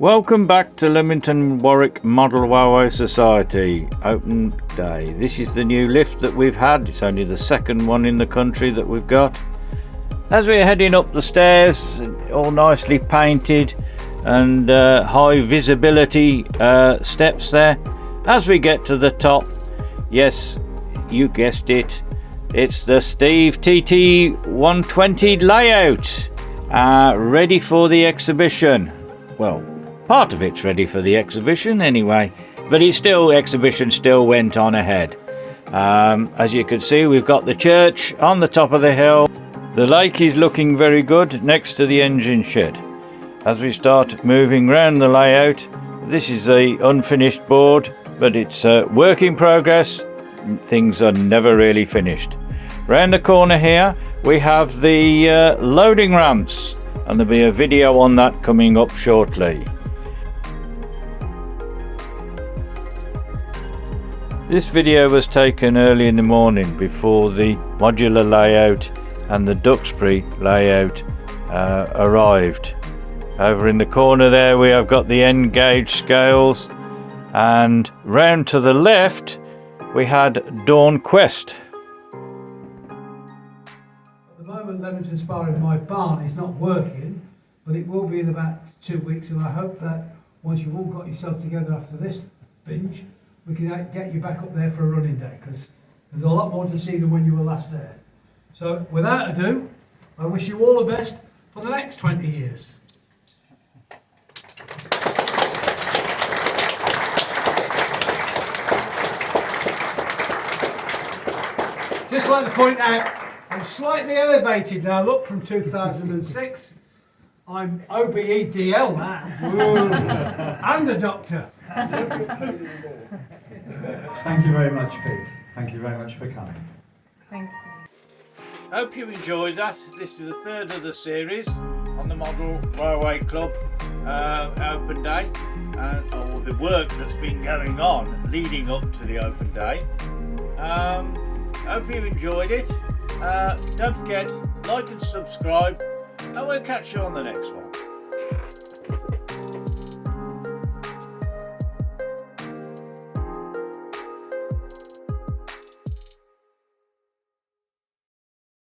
Welcome back to Leamington Warwick Model Railway Society Open Day. This is the new lift that we've had. It's only the second one in the country that we've got. As we're heading up the stairs, all nicely painted and high visibility steps there. As we get to the top, yes, you guessed it, it's the Steve TT120 layout, ready for the exhibition. Well, part of it's ready for the exhibition anyway, but exhibition still went on ahead. As you can see, we've got the church on the top of the hill. The lake is looking very good next to the engine shed. As we start moving round the layout, this is the unfinished board, but it's a work in progress. Things are never really finished. Round the corner here, we have the loading ramps, and there'll be a video on that coming up shortly. This video was taken early in the morning before the modular layout and the Duxbury layout arrived. Over in the corner there we have got the end gauge scales, and round to the left we had Dawn Quest. At the moment, Leamington Spa in my barn is not working, but it will be in about 2 weeks, and I hope that once you've all got yourself together after this binge, we can get you back up there for a running day, because there's a lot more to see than when you were last there. So without ado, I wish you all the best for the next 20 years. Just like to point out, I'm slightly elevated now, look, from 2006. I'm OBEDL now. I'm the doctor. Thank you very much, Pete. Thank you very much for coming. Thank you. Hope you enjoyed that. This is the third of the series on the Model Railway Club Open Day, and all the work that's been going on leading up to the Open Day. Hope you enjoyed it. Don't forget, like and subscribe, and we'll catch you on the next one.